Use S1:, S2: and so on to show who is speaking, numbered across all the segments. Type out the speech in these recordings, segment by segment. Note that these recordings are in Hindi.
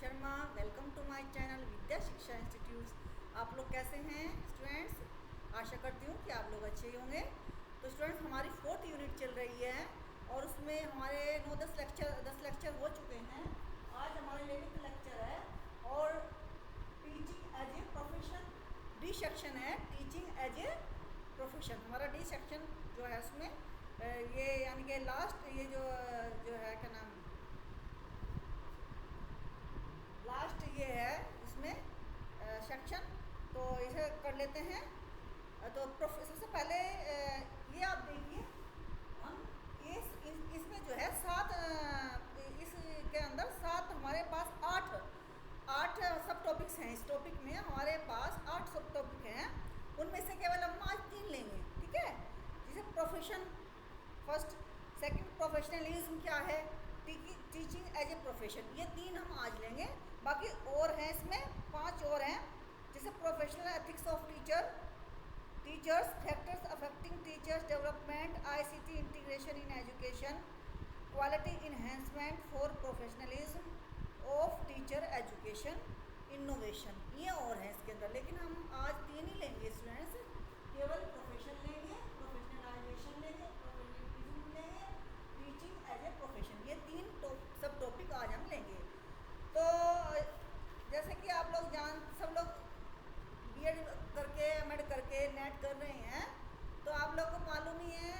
S1: Sharma. Welcome to my channel Vidya Shiksha institute. आप लोग कैसे हैं स्टूडेंट्स? आशा करती हूँ कि आप लोग अच्छे ही होंगे। तो स्टूडेंट्स, हमारी 4th यूनिट चल रही है और उसमें हमारे 10 लेक्चर हो चुके हैं। आज हमारा 11th लेक्चर है और teaching as a profession D section है। टीचिंग एज ए प्रोफेशन हमारा डी सेक्शन जो है उसमें ये यानी कि लास्ट ये जो है क्या नाम लास्ट ये है इसमें सेक्शन। तो इसे कर लेते हैं। तो सबसे पहले ये आप देखिए, हम इसमें जो है इसके अंदर 7 हमारे पास 8 सब टॉपिक्स हैं। इस टॉपिक में हमारे पास 8 सब टॉपिक हैं। उनमें से केवल हम आज 3 लेंगे, ठीक है। जैसे प्रोफेशन फर्स्ट, सेकंड प्रोफेशनलिज्म क्या है, टीचिंग एज ए प्रोफेशन, ये 3 हम आज लेंगे। बाकी और हैं, इसमें 5 और हैं, जैसे professional ethics of teachers, factors affecting teachers development, ICT integration in education, quality enhancement for professionalism of teacher education, innovation, ये और हैं इसके अंदर। लेकिन हम आज 3 ही लेंगे स्टूडेंट्स, केवल प्रोफेशन लेंगे, प्रोफेशनलाइजेशन लेंगे, प्रोफेशनलिज्म लेंगे, टीचिंग एज ए प्रोफेशन, ये 3 सब टॉपिक आज हम लेंगे। तो जैसे कि आप लोग सब लोग बीएड करके एमएड करके नेट कर रहे हैं, तो आप लोग को मालूम ही है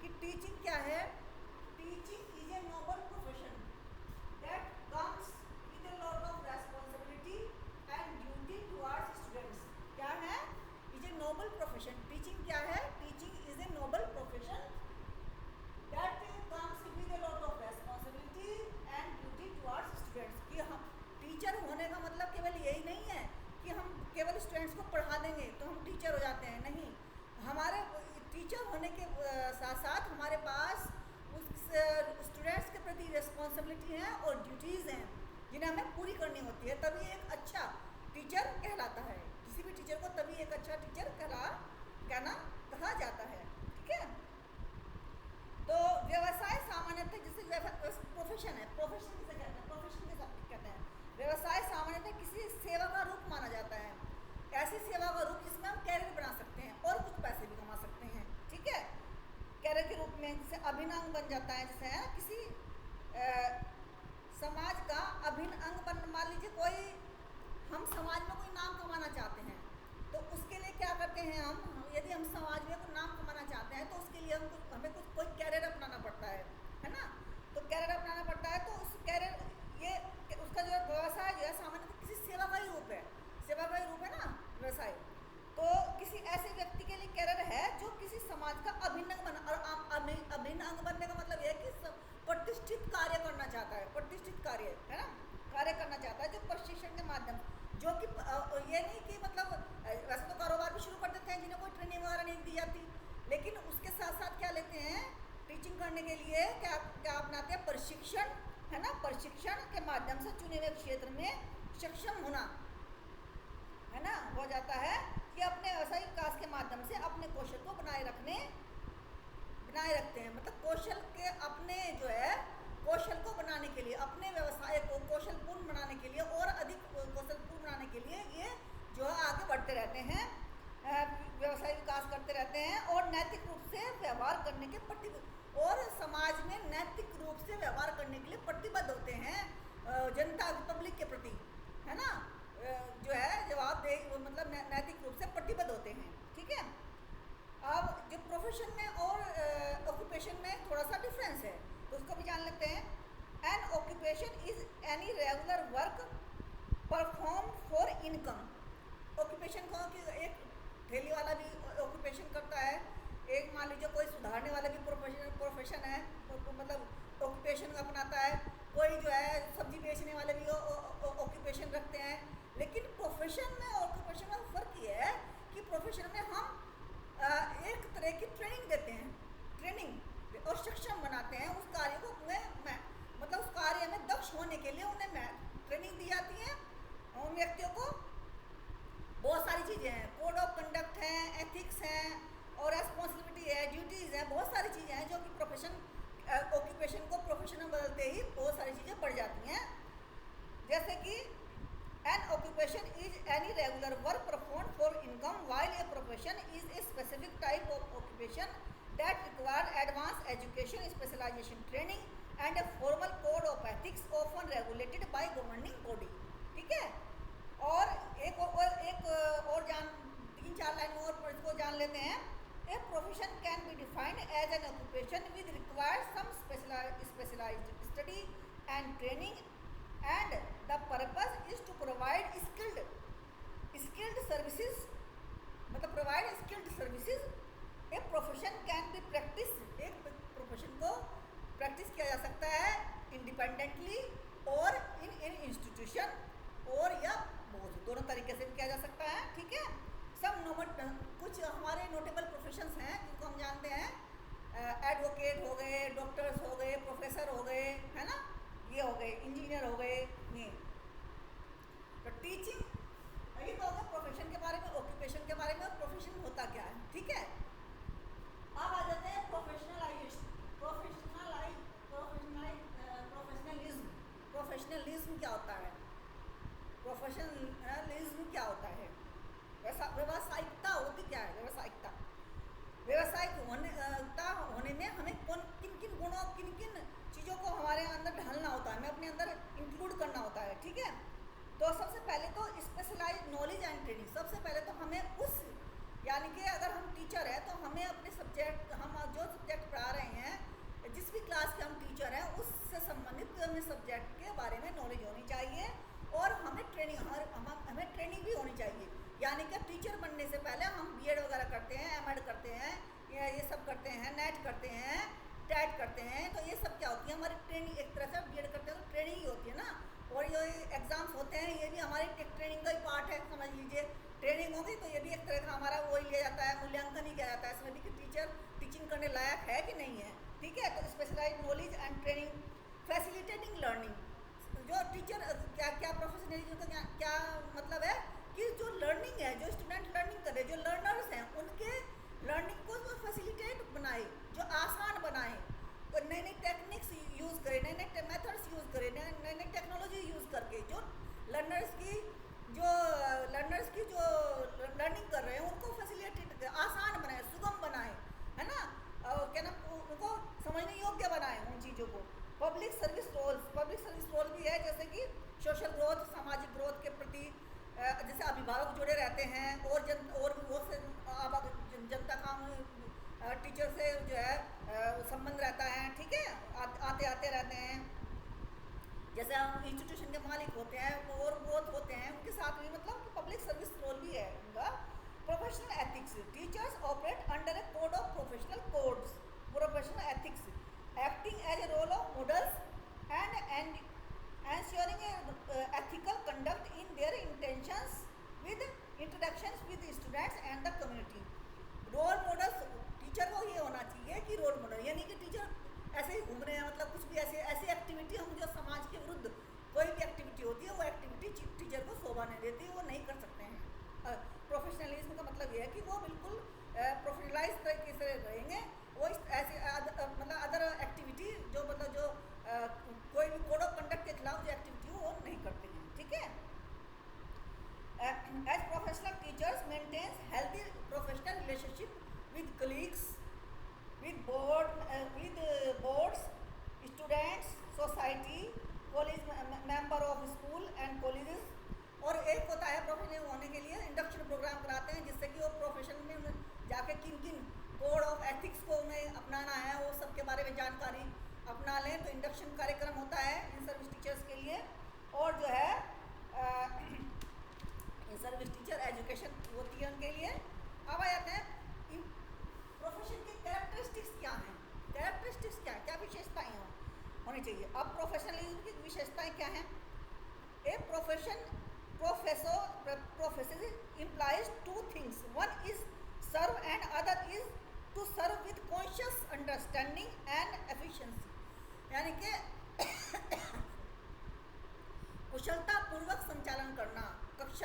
S1: कि टीचिंग क्या है। Teaching is a noble profession that comes with a lot of responsibility and duty towards students. क्या है? Is a noble profession. Teaching क्या है? Teaching is a noble profession that comes with a lot of responsibility and duty towards students. कि हम टीचर होने का मतलब केवल यही नहीं है कि हम केवल स्टूडेंट्स को पढ़ा देंगे तो हम टीचर हो जाते हैं, नहीं। हमारे टीचर होने के साथ साथ हमारे पास उस स्टूडेंट्स के प्रति रिस्पॉन्सिबिलिटी हैं और ड्यूटीज़ हैं जिन्हें हमें पूरी करनी होती है। तभी एक अच्छा टीचर कहलाता है। किसी भी टीचर को तभी एक अच्छा टीचर कहा जाता है, ठीक है। तो व्यवसाय सामान्यतः जिसे प्रोफेशन है, प्रोफेशन किसे कहते हैं? प्रोफेशन किसे कहते हैं? व्यवसाय सामान्यतः किसी सेवा का रूप माना जाता है, ऐसी सेवा का रूप जिसमें हम कैरियर बना सकते हैं और कुछ पैसे भी कमा सकते हैं, ठीक है। कैरियर के रूप में जैसे अभिन्न अंग बन जाता है, जैसे किसी समाज का अभिन्न अंग बन, मान लीजिए हम समाज में कोई नाम कमाना चाहते हैं, तो उसके लिए क्या करते हैं हम, यदि हम समाज में कोई नाम कमाना चाहते हैं तो उसके लिए हमें कोई कैरियर अपनाना पड़ता है ना। तो कैरियर अपनाना पड़ता है, तो उस कैरियर उसका जो व्यवसाय जो है सामान्यतः किसी सेवा का ही रूप है। सेवा का ही रूप है ना व्यवसाय। तो किसी ऐसे व्यक्ति के लिए कैरियर है जो किसी समाज का अभिन्न अंग बना, और अभिन्न अंग बनने का मतलब यह है कि प्रतिष्ठित कार्य करना चाहता है, प्रतिष्ठित कार्य है ना, कार्य करना चाहता है जो प्रशिक्षण के माध्यम, जो कि ये नहीं कि मतलब वैसे तो कारोबार भी शुरू कर देते हैं जिन्हें कोई ट्रेनिंग वगैरह नहीं दी जाती, लेकिन उसके साथ साथ क्या लेते हैं, टीचिंग करने के लिए क्या अपनाते हैं? प्रशिक्षण, है ना। प्रशिक्षण के माध्यम से चुने हुए क्षेत्र में सक्षम होना, है ना, हो जाता है कि अपने व्यवसायिक विकास के माध्यम से अपने कौशल को बनाए रखते हैं। मतलब कौशल के अपने जो है कौशल को बनाने के लिए, अपने व्यवसाय को कौशलपूर्ण बनाने के लिए और अधिक कौशलपूर्ण बनाने के लिए ये जो है आगे बढ़ते रहते हैं, व्यवसाय विकास करते रहते हैं और नैतिक रूप से व्यवहार करने के और समाज में नैतिक रूप से व्यवहार करने के लिए प्रतिबद्ध होते हैं, जनता पब्लिक के प्रति, है ना, जो है जवाबदेह, मतलब नैतिक रूप से प्रतिबद्ध होते हैं, ठीक है। अब जो प्रोफेशन में और ऑक्यूपेशन में थोड़ा सा डिफरेंस है, तो उसको भी जान लेते हैं। N occupation is any regular work perform for income. Occupation को कि एक ठेली वाला भी ऑक्यूपेशन करता है, एक मान लीजिए कोई सुधारने वाला भी प्रोफेशन है, मतलब ऑक्यूपेशन अपनाता है, कोई जो है सब्जी बेचने वाले भी ऑक्यूपेशन रखते हैं। लेकिन प्रोफेशन में ऑक्यूपेशन में फ़र्क ये है कि प्रोफेशन में हम एक तरह की ट्रेनिंग देते हैं, ट्रेनिंग और सक्षम बनाते हैं उस कार्य को मतलब उस कार्य में दक्ष होने के लिए उन्हें ट्रेनिंग दी जाती है। उन व्यक्तियों को बहुत सारी चीज़ें हैं, कोड ऑफ कंडक्ट हैं, एथिक्स हैं और रेस्पॉन्सिबिलिटी है, ड्यूटीज़ हैं, बहुत सारी चीज़ें हैं जो कि ऑक्यूपेशन को प्रोफेशन में बदलते ही बहुत सारी चीज़ें बढ़ जाती हैं। जैसे कि any regular work performed for income, while a profession is a specific type of occupation that requires advanced education, specialization training and a formal code of ethics often regulated by governing body. ठीक है, और एक और जान 3-4 लाइन और इसको जान लेते हैं. A profession can be defined as an occupation which requires some specialized study and training, and the purpose is to provide skilled services, मतलब provide skilled services. A profession can be practiced, एक प्रोफेशन को प्रैक्टिस किया जा सकता है इंडिपेंडेंटली और इन इंस्टीट्यूशन, और या दोनों तरीके से भी किया जा सकता है. ठीक है, कुछ हमारे नोटेबल प्रोफेशंस हैं जिनको हम जानते हैं. एडवोकेट हो गए, डॉक्टर्स हो गए, प्रोफेसर हो गए, है ना, ये हो गए, इंजीनियर हो गए. ये तो टीचिंग, ये तो हो गया प्रोफेशन के बारे में, ऑक्यूपेशन के बारे में, और प्रोफेशन होता क्या है. ठीक है, अब आ जाते हैं प्रोफेशनलिज्म क्या होता है. प्रोफेशनलिज्म क्या होता है? व्यावसायिकता होती क्या है? व्यावसायिक होने में हमें किन किन गुणों, किन किन चीज़ों को हमारे अंदर ढालना होता है, हमें अपने अंदर इंक्लूड करना होता है. ठीक है, तो सबसे पहले तो स्पेशलाइज नॉलेज एंड ट्रेनिंग. सबसे पहले तो हमें उस, यानी कि अगर हम टीचर हैं तो हमें अपने सब्जेक्ट, हम जो सब्जेक्ट पढ़ा रहे हैं, जिस भी क्लास के हम टीचर हैं, उससे संबंधित हमें सब्जेक्ट के बारे में नॉलेज होनी चाहिए, और हमें ट्रेनिंग भी होनी चाहिए. यानी कि टीचर बनने से पहले हम बीएड वगैरह करते हैं, एमएड करते हैं, ये सब करते हैं, नेट करते हैं, टेट करते हैं. तो ये सब क्या होती है? हमारी ट्रेनिंग. एक तरह से बीएड करते हैं तो ट्रेनिंग ही होती है ना, और ये एग्ज़ाम्स होते हैं, ये भी हमारी ट्रेनिंग का ही पार्ट है. समझ लीजिए, ट्रेनिंग होगी तो ये भी एक तरह का हमारा वही लिया जाता है, मूल्यांकन ही किया जाता है इसमें भी कि टीचर टीचिंग करने लायक है कि नहीं है. ठीक है, तो specialise knowledge and training, facilitating learning. जो टीचर क्या प्रोफेशनलिज्म का क्या मतलब है कि जो लर्निंग है, जो स्टूडेंट लर्निंग कर रहे हैं, जो लर्नर्स हैं, उनके लर्निंग को जो फैसिलिटेट बनाए, जो आसान बनाए, तो नई नई टेक्निक्स यूज़ करें, नए नए मेथड्स यूज़ करें, नई नई टेक्नोलॉजी यूज़ करके जो लर्नर्स की जो लर्निंग कर रहे हैं उनको फैसिलिटेट, आसान बनाए, सुगम बनाए, है ना, क्या ना, उनको समझने योग्य बनाए उन चीज़ों को. पब्लिक सर्विस रोल भी है, जैसे कि सोशल ग्रोथ, सामाजिक ग्रोथ के प्रति जैसे अभिभावक जुड़े रहते हैं, और बहुत से जनता का टीचर से जो है संबंध रहता है. ठीक है, आते रहते हैं. जैसे हम इंस्टीट्यूशन के मालिक होते हैं और बहुत होते हैं, उनके साथ भी मतलब पब्लिक सर्विस रोल भी है उनका. Professional ethics, teachers operate under A code of professional codes. Professional ethics, acting as a role of models and ensuring ethical conduct in their intentions with interactions with students and the community. Role models, teacher को ये होना चाहिए कि रोल मॉडल, यानी कि टीचर ऐसे ही घूम रहे हैं, मतलब कुछ भी ऐसी एक्टिविटी हम जो समाज के विरुद्ध कोई भी एक्टिविटी होती है, वो एक्टिविटी टीचर को शोभा नहीं देती, वो नहीं कर सकते हैं. प्रोफेशनलिज्म का मतलब ये है कि वो बिल्कुल प्रोफेशनलाइज तरीके से रहेंगे. वो ऐसे मतलब अदर एक्टिविटी जो कोई भी कोड ऑफ कंडक्ट के खिलाफ जो एक्टिविटी हो वो नहीं करते हैं. ठीक है, as professional teachers maintains healthy professional relationship with colleagues, with boards, students, society, college member of school and colleges. और एक होता है प्रोफेशनल होने के लिए इंडक्शन प्रोग्राम कराते हैं, जिससे कि वो प्रोफेशन में जाके किन किन कोड ऑफ एथिक्स को उन्हें अपनाना है, वो सब के बारे में जानकारी अपना लें. तो इंडक्शन कार्यक्रम होता है इन सर्विस टीचर्स के लिए. और जो है इन सर्विस टीचर एजुकेशन होती है उनके लिए. अब आ जाते हैं प्रोफेशन की कैरेक्टरिस्टिक्स क्या हैं. कैरेक्टरिस्टिक्स क्या विशेषताएँ होनी चाहिए. अब प्रोफेशनलिज्म की विशेषताएँ क्या हैं? A profession implies two things. One is serve and other is to serve with conscious understanding and efficiency. यानी कि कुशलता पूर्वक संचालन करना कक्ष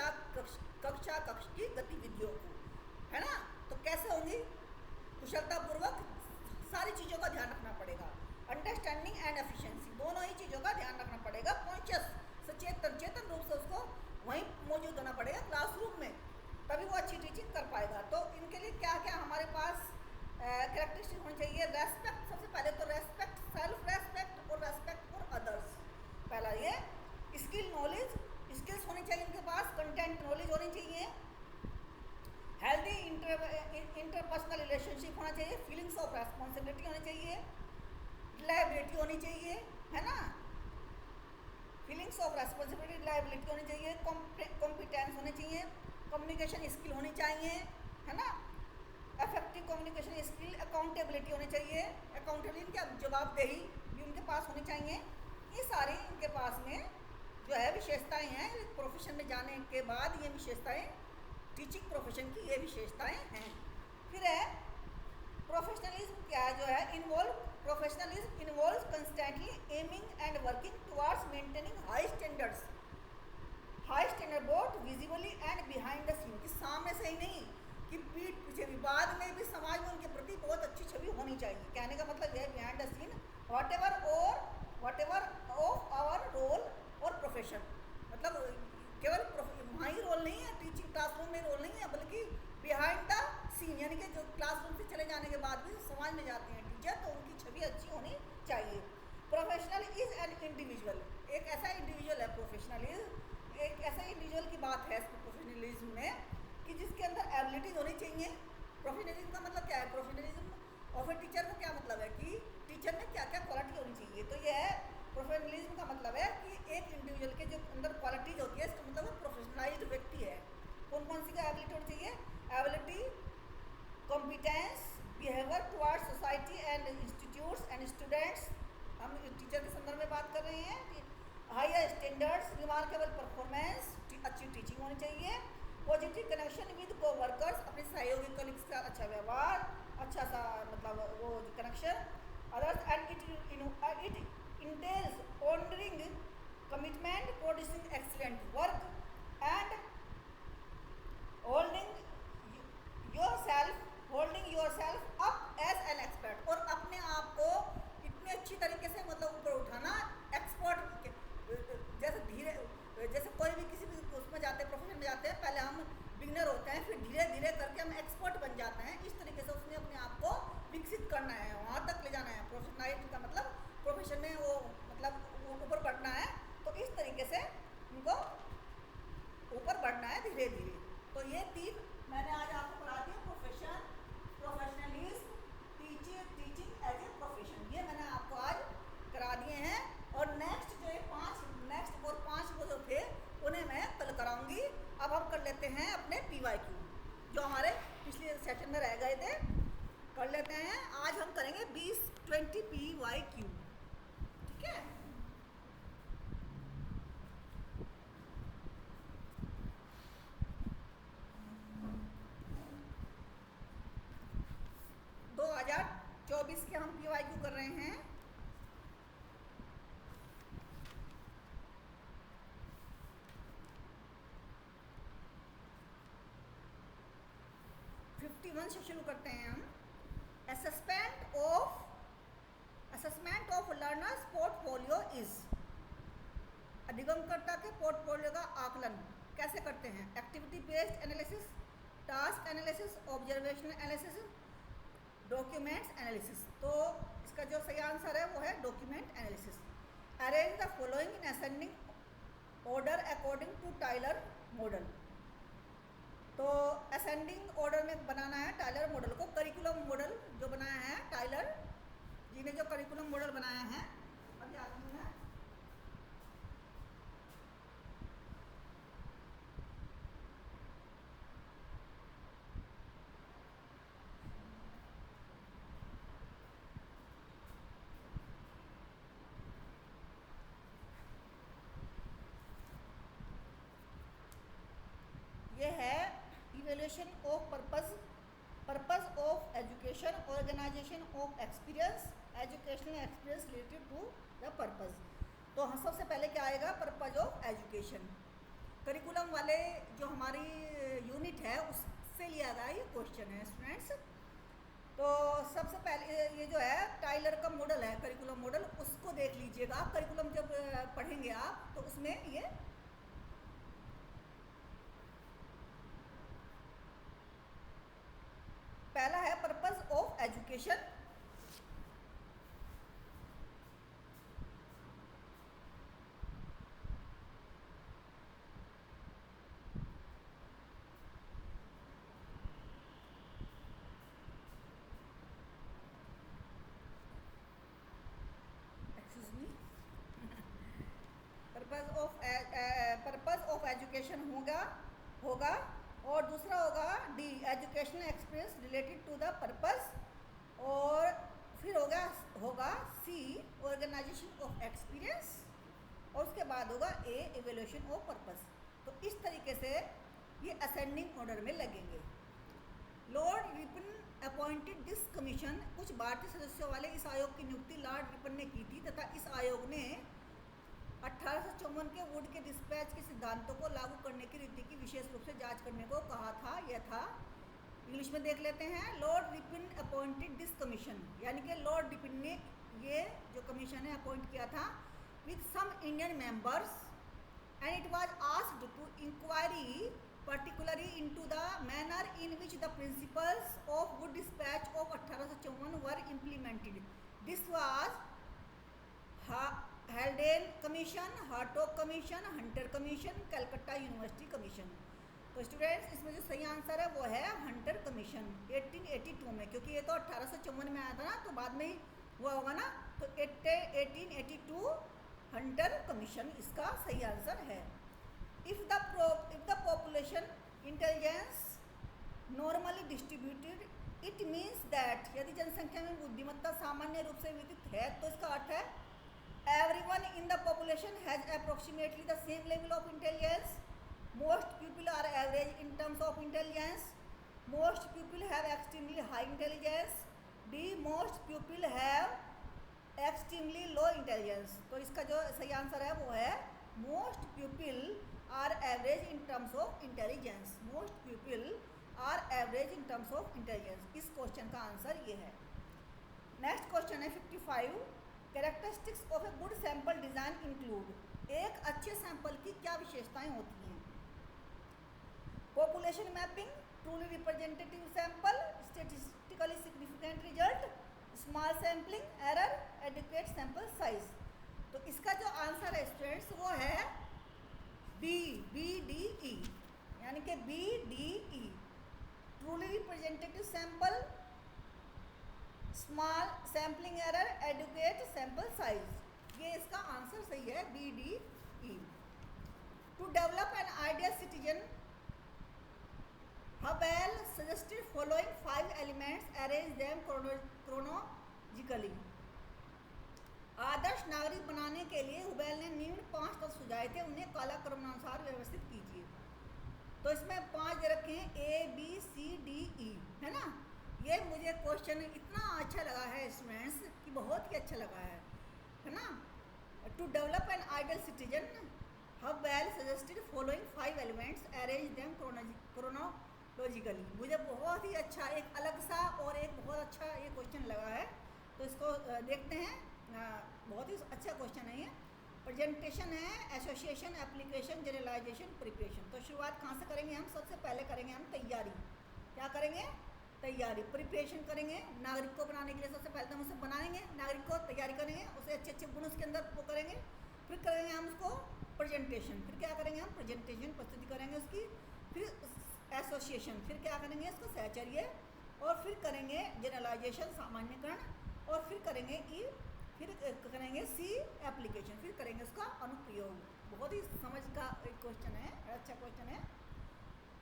S1: की गतिविधियों को, है ना. तो कैसे होंगी? कुशलता पूर्वक सारी चीज़ों का ध्यान रखना पड़ेगा. अंडरस्टैंडिंग एंड एफिशिएंसी, दोनों ही चीज़ों का ध्यान रखना पड़ेगा. कॉन्शियस, सचेतन, चेतन रूप से उसको वहीं मौजूद होना पड़ेगा, क्लास चाहिए रेस्पेक्ट, सबसे पहले तो रेस्पेक्ट, सेल्फ रेस्पेक्ट और रेस्पेक्ट फॉर अदर्स। पहला ये स्किल नॉलेज, स्किल्स होनी चाहिए इनके पास, कंटेंट नॉलेज होनी चाहिए, हेल्दी इंटरपर्सनल रिलेशनशिप होना चाहिए, फीलिंग्स ऑफ रेस्पॉन्सिबिलिटी होनी चाहिए, रिलायबिलिटी होनी चाहिए, है ना, फीलिंग्स ऑफ रेस्पॉन्सिबिलिटी रिलायबिलिटी होनी चाहिए, कॉम्पिटेंस होनी चाहिए, कम्युनिकेशन स्किल होनी चाहिए, है ना, इफेक्टिव कम्युनिकेशन स्किल, अकाउंटेबिलिटी होनी चाहिए, अकाउंटेबिलिटी क्या जवाबदेही भी उनके पास होनी चाहिए। ये सारी इनके पास में जो है विशेषताएं हैं, प्रोफेशन में जाने के बाद ये विशेषताएं, टीचिंग प्रोफेशन की ये विशेषताएं हैं। फिर है प्रोफेशनलिज्म, क्या जो है involve, professionalism involves constantly aiming and working towards maintaining high standards, high standard both visibly and behind the scene, कि सामने से ही नहीं कि पीठ पीछे भी, बाद में भी समाज में उनके प्रति बहुत अच्छी छवि होनी चाहिए। कहने का मतलब यह है behind the scene whatever of our role और प्रोफेशन, मतलब केवल वहाँ ही रोल नहीं है, टीचिंग क्लासरूम में रोल नहीं है, बल्कि बिहाइंड द सीन, यानी कि जो क्लासरूम से चले जाने के बाद भी समाज में जाते हैं टीचर, तो उनकी छवि अच्छी होनी चाहिए। प्रोफेशनल इज एन इंडिविजुअल, एक ऐसा इंडिविजुअल है प्रोफेशनलिज्म, एक ऐसा इंडिविजुअल की बात है प्रोफेशनलिज्म में कि जिसके अंदर एबिलिटीज होनी चाहिए। प्रोफेशनलिज्म का मतलब क्या है, प्रोफेशनलिज्म ऑफ ए टीचर का क्या मतलब है कि टीचर में क्या क्या क्वालिटी होनी चाहिए, तो यह है प्रोफेशनलिज्म का मतलब है कि एक इंडिविजुअल के जो अंदर क्वालिटीज होती है, इसका मतलब वो प्रोफेशनलाइज्ड व्यक्ति है। कौन कौन सी का एबिलिटी होनी चाहिए, ability, competence, behaviour towards society and institutes and students, हम टीचर के संदर्भ में बात कर रहे हैं कि हायर स्टैंडर्ड्स, रिमार्केबल परफॉर्मेंस, अच्छी टीचिंग होनी चाहिए, पॉजिटिव कनेक्शन विद को वर्कर्स, अपने सहयोगी कलीग्स का अच्छा व्यवहार, अच्छा सा मतलब वो connection, others, and it entails honouring commitment, producing excellent work and holding yourself up as an expert, और अपने आप को इतने अच्छी तरीके से मतलब ऊपर उठाना, एक्सपर्ट जैसे धीरे, जैसे कोई भी किसी भी उसमें जाते हैं, प्रोफेशन में जाते हैं, पहले हम बिगनर होते हैं, फिर धीरे धीरे करके हम एक्सपर्ट बन जाते हैं, इस तरीके से उसने अपने आप को विकसित करना है, वहाँ तक ले जाना है। प्रोफेशनलाइज का मतलब प्रोफेशन में वो मतलब ऊपर बढ़ना है, तो इस तरीके से उनको ऊपर बढ़ना है धीरे धीरे। तो ये तीन मैंने आज आपको पढ़ा दिया, profession, professionalism, teaching as a profession, ये मैंने आपको आज करा दिए हैं। और नेक्स्ट जो है पाँच वो जो थे उन्हें मैं कल कराऊंगी। अब हम कर लेते हैं अपने PYQ जो हमारे पिछले सेशन में रह गए थे, कर लेते हैं। आज हम करेंगे 20 PYQ, ठीक है। दो 2024 के हम PYQ कर रहे हैं। 51 से शुरू करते हैं हम। Assessment of learners portfolio is, अधिगमकर्ता के पोर्टफोलियो का आकलन कैसे करते हैं, activity based analysis, task analysis, observational analysis, documents analysis. तो इसका जो सही आंसर है वो है document analysis. Arrange the following in ascending order according to Tyler model, तो असेंडिंग ऑर्डर में बनाना है टाइलर मॉडल को। करिकुलम मॉडल जो बनाया है टाइलर जी ने, जो करिकुलम मॉडल बनाया है, अब याद नहीं है, ये है evaluation of purpose of education, organisation of experience, educational experience related to the purpose. तो हम सबसे पहले क्या आएगा, पर्पस ऑफ एजुकेशन। करिकुलम वाले जो हमारी यूनिट है उससे लिया गया ये क्वेश्चन है स्टूडेंट्स। तो सबसे पहले ये जो है टाइलर का मॉडल है, करिकुलम मॉडल, उसको देख लीजिएगा। करिकुलम जब पढ़ेंगे आप तो उसमें ये पहला है पर्पस ऑफ एजुकेशन, होगा, और दूसरा होगा the educational experience related to the purpose, और फिर होगा सी ऑर्गेनाइजेशन ऑफ एक्सपीरियंस, और उसके बाद होगा ए एवेल्यूशन ऑफ पर्पस। तो इस तरीके से ये असेंडिंग ऑर्डर में लगेंगे। Lord Ripon appointed this commission, कुछ भारतीय सदस्यों वाले इस आयोग की नियुक्ति लॉर्ड रिपन ने की थी, तथा इस आयोग ने 1854 के वुड के डिस्पैच के सिद्धांतों को लागू करने की रीति की विशेष रूप से जांच करने को कहा था। यह था, इंग्लिश में देख लेते हैं, Lord Ripon appointed this commission, यानी कि लॉर्ड रिपन ने ये जो कमीशन है अपॉइंट किया था with some Indian members, and it was asked to inquiry particularly into the manner in which the principles of Wood Dispatch of 1854 were implemented. This was Haldane Commission, Hartog Commission, Hunter Commission, Calcutta University Commission. तो स्टूडेंट्स इसमें जो सही आंसर है वो है हंटर कमीशन 1882 में, क्योंकि ये तो 1854 में आया था ना, तो बाद में ही हुआ होगा ना, तो 1882 हंटर कमीशन इसका सही आंसर है। If the population intelligence normally distributed, it means that यदि जनसंख्या में बुद्धिमत्ता सामान्य रूप से वितरित है, तो इसका अर्थ है everyone in the population has approximately the same level of intelligence. Most people are average in terms of intelligence. Most people have extremely high intelligence. D, most people have extremely low intelligence. तो इसका जो सही आंसर है वो है most people are average in terms of intelligence. Most people are average in terms of intelligence. इस क्वेश्चन का आंसर ये है। नेक्स्ट क्वेश्चन है 55, characteristics of a good sample design include, एक अच्छे सैंपल की क्या विशेषताएं होती हैं? Population mapping, truly representative sample, statistically significant result, small sampling, error, adequate sample size. तो इसका जो आंसर है स्टूडेंट्स वो है BDE, यानी कि BDE, truly representative sample, small sampling error, adequate sample size, ये इसका आंसर सही है BDE। To develop an ideal citizen, Hubel suggested following 5 elements, arrange them chronologically. आदर्श नागरिक बनाने के लिए हुबेल ने निम्न 5 तत्व सुझाए थे, उन्हें कालक्रमानुसार व्यवस्थित कीजिए। तो इसमें 5 दे रखे हैं ABCDE, है ना। ये मुझे क्वेश्चन इतना अच्छा लगा है स्टूडेंट्स कि बहुत ही अच्छा लगा है ना। To develop an ideal citizen, Hubel suggested following 5 elements, arrange them chronologically. मुझे बहुत ही अच्छा, एक अलग सा और एक बहुत अच्छा ये क्वेश्चन लगा है, तो इसको देखते हैं। बहुत ही अच्छा क्वेश्चन है ये। प्रेजेंटेशन है, एसोसिएशन, एप्लीकेशन, जनरलाइजेशन, प्रिपरेशन। तो शुरुआत कहाँ से करेंगे हम? सबसे पहले करेंगे हम तैयारी। क्या करेंगे? तैयारी। प्रिपरेशन करेंगे नागरिक को बनाने के लिए, सबसे पहले हम उसे बनाएंगे, नागरिक को तैयारी करेंगे, उसे अच्छे अच्छे गुण उसके अंदर वो करेंगे। फिर करेंगे हम उसको प्रेजेंटेशन, फिर क्या करेंगे हम? प्रेजेंटेशन प्रस्तुति करेंगे उसकी। फिर एसोसिएशन, फिर क्या करेंगे? इसको सहचर्य, और फिर करेंगे जनरलाइजेशन, सामान्यकरण, और फिर करेंगे फिर करेंगे सी एप्लीकेशन, फिर करेंगे उसका अनुप्रयोग। बहुत ही समझ का एक क्वेश्चन है, अच्छा क्वेश्चन है।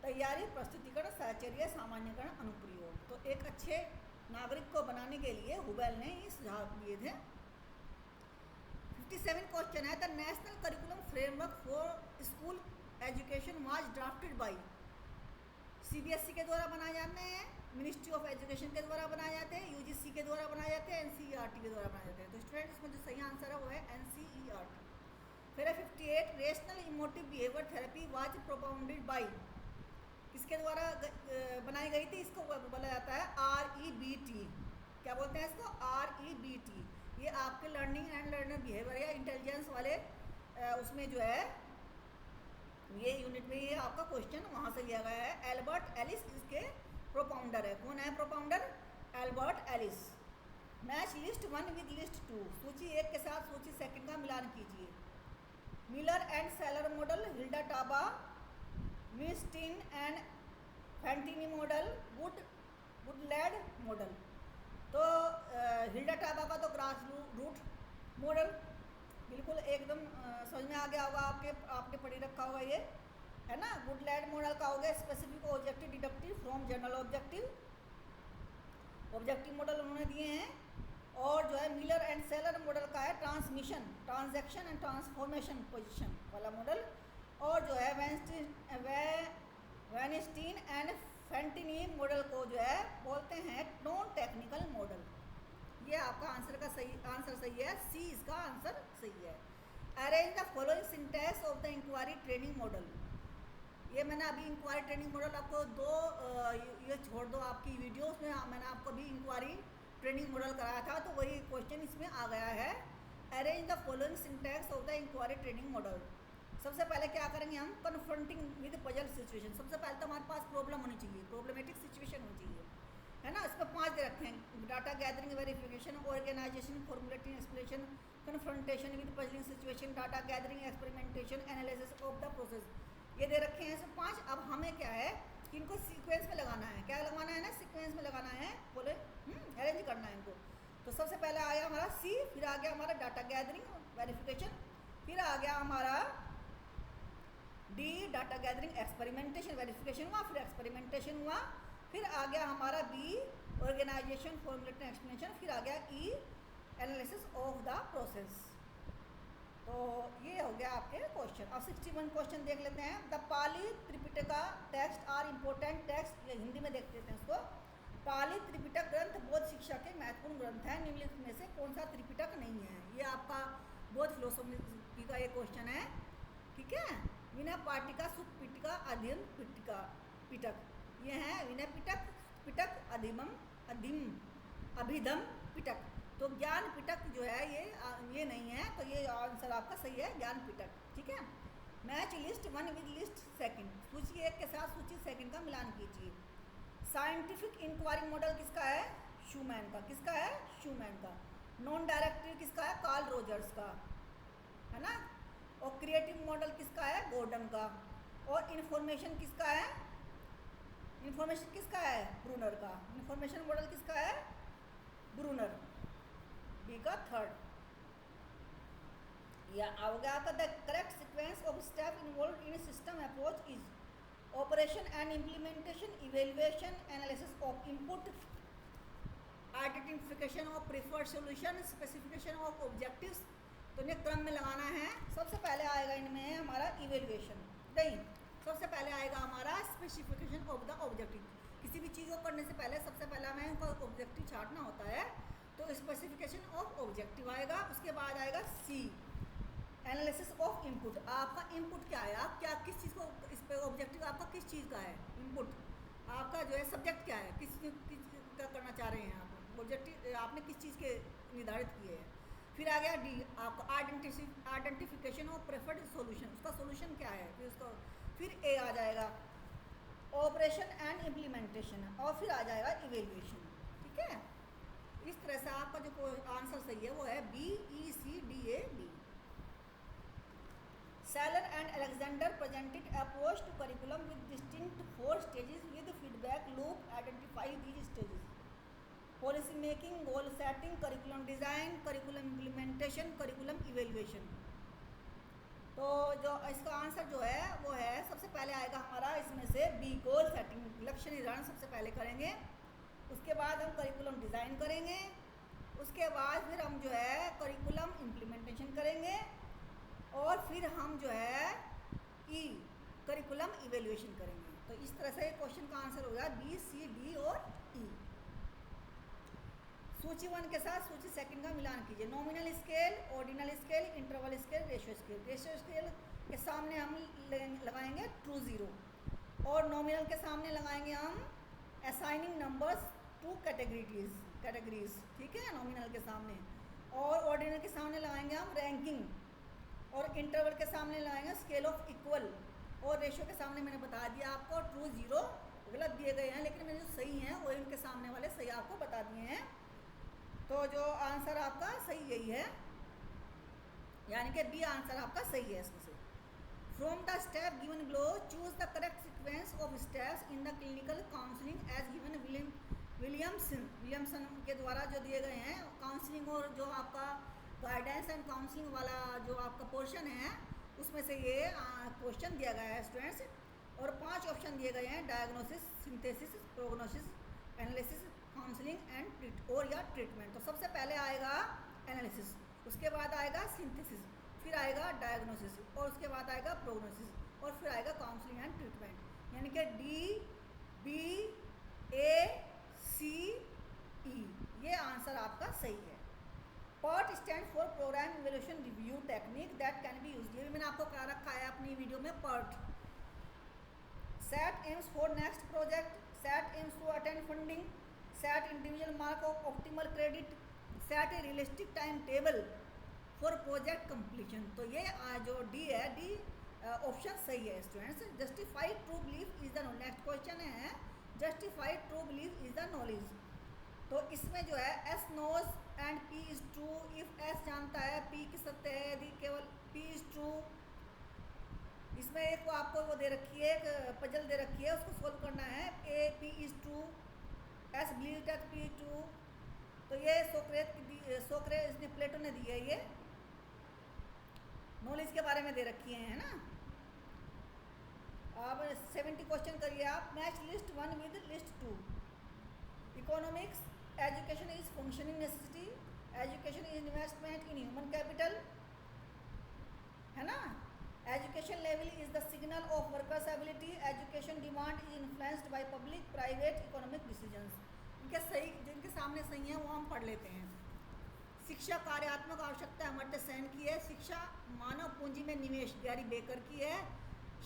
S1: तैयारी, प्रस्तुतिकरण, सहचर्य, सामान्यकरण, अनुप्रयोग। तो एक अच्छे नागरिक को बनाने के लिए हुबेल ने ये सुझाव दिए थे। 57 क्वेश्चन है, the national curriculum framework for school education was drafted by, CBSE के द्वारा बनाए जाते हैं, मिनिस्ट्री ऑफ एजुकेशन के द्वारा बनाए जाते हैं, UGC के द्वारा बनाए जाते हैं, NCERT के द्वारा बनाए जाते हैं। तो स्टूडेंट्स इसमें जो सही आंसर है वो है NCERT। फिर है 58, rational emotive behaviour therapy was propounded by, किसके द्वारा बनाई गई थी? इसको बोला जाता है REBT। क्या बोलते हैं इसको? REBT। ये आपके लर्निंग एंड लर्नर बिहेवियर या इंटेलिजेंस वाले उसमें जो है ये यूनिट में ये आपका क्वेश्चन वहाँ से लिया गया है। एल्बर्ट एलिस इसके प्रोपाउंडर है। कौन है propounder? Albert Ellis. Match list 1 with list 2, सूची 1 के साथ सूची 2 का मिलान कीजिए। Miller and Seller model, Hilda Taba, Mistine and Fantini model, Woodland model. तो हिल्डा टाबा का तो ग्रास रूट मॉडल बिल्कुल एकदम समझ में आ गया होगा, आपने पढ़ी रखा होगा ये। है ना। वुडलैंड मॉडल का हो गया specific objective deductive from general objective, objective model उन्होंने दिए हैं। और जो है मिलर एंड सेलर मॉडल का है transmission, transaction and transformation position वाला मॉडल। और जो है वैनस्टीन एंड फेंटिनी मॉडल को जो है बोलते हैं नॉन टेक्निकल मॉडल। ये आपका आंसर सही है, सी इसका आंसर सही है। Arrange the following syntax of the inquiry training model. ये मैंने अभी इंक्वायरी ट्रेनिंग मॉडल आपको ये छोड़ दो आपकी वीडियोस में, मैंने आपको अभी इंक्वायरी ट्रेनिंग मॉडल कराया था, तो वही क्वेश्चन इसमें आ गया है। Arrange the following syntax of the inquiry training model. सबसे पहले क्या करेंगे हम, कन्फ्रंटिंग विद पजल सिचुएशन। सबसे पहले तो हमारे पास प्रॉब्लम होनी चाहिए, प्रॉब्लमेटिक सिचुएशन होनी चाहिए, है ना। इसमें 5 दे रखे हैं, data gathering, verification, organisation, formulating, explanation, confrontation with puzzling situation, data gathering, experimentation, analysis of the process. ये दे रखे हैं इसमें 5। अब हमें क्या है कि इनको सीक्वेंस में लगाना है, क्या लगाना है ना, सीक्वेंस में लगाना है, बोले अरेंज करना है इनको। तो सबसे पहले आया हमारा सी, फिर आ गया हमारा डाटा गैदरिंग वेरिफिकेशन, फिर आ गया हमारा D data gathering experimentation, verification हुआ, फिर एक्सपेरिमेंटेशन हुआ, फिर आ गया हमारा बी ऑर्गेनाइजेशन, फॉर्मुलेटिंग, एक्सप्लेनेशन, फिर आ गया ई एनालिसिस ऑफ द प्रोसेस। तो ये हो गया आपके क्वेश्चन। अब 61 क्वेश्चन देख लेते हैं। The Pali Tripitaka text are important text, ये हिंदी में देख लेते हैं इसको। पाली त्रिपिटक ग्रंथ बौद्ध शिक्षा के महत्वपूर्ण ग्रंथ है, निम्नलिखित में से कौन सा त्रिपिटक नहीं है। ये आपका बौद्ध फिलोसफी का ये क्वेश्चन है, ठीक है। विनय पाटिका, सुख पिटका, अधिम पिटका पिटक, ये है विनय पिटक, पिटक, अधिम अभिधम पिटक। तो ज्ञान पिटक जो है ये नहीं है, तो ये आंसर आपका सही है, ज्ञान पिटक, ठीक है। मैच लिस्ट 1 विद लिस्ट 2, सूची 1 के साथ सूची 2 का मिलान कीजिए। साइंटिफिक इंक्वायरी मॉडल किसका है, शूमैन का, किसका है, शूमैन का। नॉन डायरेक्टिव किसका है, कार्ल रोजर्स का, है ना। और क्रिएटिव मॉडल किसका है, गॉर्डन का। और इन्फॉर्मेशन किसका है, इन्फॉर्मेशन किसका है, ब्रूनर का। इन्फॉर्मेशन मॉडल किसका है, ब्रूनर, बी का 3rd। या होगा आपका the correct sequence of step involve in system approach is operation and implementation, evaluation, analysis of input, identification of preferred solution, specification of objectives. तो इन्हें क्रम में लगाना है। सबसे पहले आएगा इनमें हमारा इवेल्युएशन, नहीं, सबसे पहले आएगा हमारा स्पेसिफिकेशन ऑफ द ऑब्जेक्टिव। किसी भी चीज़ को करने से पहले सबसे पहले हमें उनका ऑब्जेक्टिव छांटना होता है, तो स्पेसिफिकेशन ऑफ ऑब्जेक्टिव आएगा। उसके बाद आएगा सी एनालिसिस ऑफ इनपुट। आपका इनपुट क्या है, आप क्या किस चीज़ को, इस पे ऑब्जेक्टिव आपका किस चीज़ का है, इनपुट आपका जो है सब्जेक्ट क्या है, किस का करना चाह रहे हैं आप, ऑब्जेक्टिव आपने किस चीज़ के निर्धारित किए हैं। फिर आ गया डी आपका आइडेंटिफिकेशन ऑफ प्रेफर्ड सॉल्यूशन, उसका सॉल्यूशन क्या है, फिर ए आ जाएगा ऑपरेशन एंड इम्प्लीमेंटेशन, और फिर आ जाएगा इवेल्युएशन, ठीक है। इस तरह से आपका जो आंसर सही है वो है B, E, C, D, A, B. Saylor and Alexander presented approach to curriculum with distinct 4 stages with feedback loop, identify these stages. Policy making, goal setting, curriculum design, curriculum implementation, curriculum evaluation. तो जो इसका आंसर जो है वो है, सबसे पहले आएगा हमारा इसमें से बी, गोल सेटिंग, लक्ष्य निर्धारण सबसे पहले करेंगे। उसके बाद हम करिकुलम डिज़ाइन करेंगे, उसके बाद फिर हम जो है करिकुलम इम्प्लीमेंटेशन करेंगे, और फिर हम जो है ई करिकुलम इवेल्युएशन करेंगे। तो इस तरह से क्वेश्चन का आंसर होगा बी, सी, डी और ई। सूची 1 के साथ सूची 2 का मिलान कीजिए। Nominal scale, ordinal scale, interval scale, ratio scale. Ratio scale के सामने हम लगाएंगे ट्रू 0, और नॉमिनल के सामने लगाएंगे हम असाइनिंग नंबर्स टू कैटेगरीज, ठीक है, नॉमिनल के सामने। और ऑर्डिनल के सामने लगाएंगे हम रैंकिंग, और इंटरवल के सामने लगाएंगे स्केल ऑफ इक्वल, और रेशियो के सामने मैंने बता दिया आपको ट्रू 0 गलत दिए गए हैं, लेकिन मैंने जो सही हैं वो इनके सामने वाले सही आपको बता दिए हैं। तो जो आंसर आपका सही यही है, यानी कि बी आंसर आपका सही है इसमें से। From the step given below choose the correct sequence of steps in the clinical counselling as given Williamson के द्वारा जो दिए गए हैं। काउंसलिंग और जो आपका गाइडेंस एंड काउंसलिंग वाला जो आपका पोर्शन है उसमें से ये क्वेश्चन दिया गया है स्टूडेंट्स, और 5 ऑप्शन दिए गए हैं, diagnosis, synthesis, prognosis, analysis, counselling and और या ट्रीटमेंट। तो सबसे पहले आएगा एनालिसिस, उसके बाद आएगा सिंथेसिस, फिर आएगा डायग्नोसिस, और उसके बाद आएगा प्रोग्नोसिस, और फिर आएगा काउंसलिंग एंड ट्रीटमेंट। यानी कि डी, बी, ए, सी, ई, ये आंसर आपका सही है। PERT stand for program evaluation review technique that can be used, ये भी मैंने आपको कहा रखा है अपनी वीडियो में। PERT set aims for next project, set aims to attend funding, set individual mark of optimal credit, set a realistic time table for project completion. तो ये जो डी है, डी ऑप्शन सही है students. Justified true belief is the, next question है justified true belief is the knowledge. तो इसमें जो है S knows and P is true, if S जानता है पी की सत्य है, यदि केवल पी इज ट्रू। इसमें एक को आपको वो दे रखी है, एक पजल दे रखी है, उसको सोल्व करना है। A P is true, S believe that P is true. तो ये सोक्रेट इसने प्लेटो ने दी है, ये नॉलेज के बारे में दे रखी है ना। अब 70 क्वेश्चन करिए आप। Match list 1 with list 2। Economics, education is functioning necessity, education is investment in human capital, है ना। Education level is the signal of workers ability, education demand is influenced by public private economic decisions. इनके सही, जिनके सामने सही है वो हम पढ़ लेते हैं। शिक्षा कार्यात्मक आवश्यकता अमर्त्य सेन की है, शिक्षा मानव पूंजी में निवेश गैरी बेकर की है,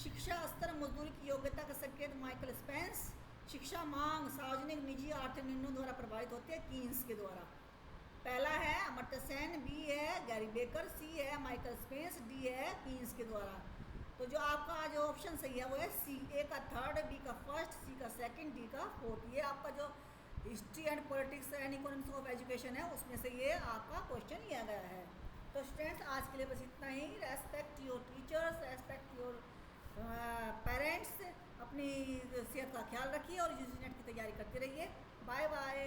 S1: शिक्षा स्तर मजदूरी की योग्यता का संकेत माइकल स्पेंस, शिक्षा मांग सार्वजनिक निजी आर्थिक निर्णयों द्वारा प्रभावित होती है कीन्स के द्वारा। पहला है अमर्त्य सेन, बी है गैरी बेकर, सी है माइकल स्पेंस, डी है कीन्स के द्वारा। तो जो आपका जो ऑप्शन सही है वो है सी, ए का थर्ड, बी का फर्स्ट, सी का सेकंड, डी का फोर्थ। ये आपका जो history and politics and economics of education है उसमें से ये आपका क्वेश्चन लिया गया है। तो स्टूडेंट्स आज के लिए बस इतना ही। Respect your teachers, respect your parents, अपनी सेहत का ख्याल रखिए और यूजी नेट की तैयारी करते रहिए। Bye bye.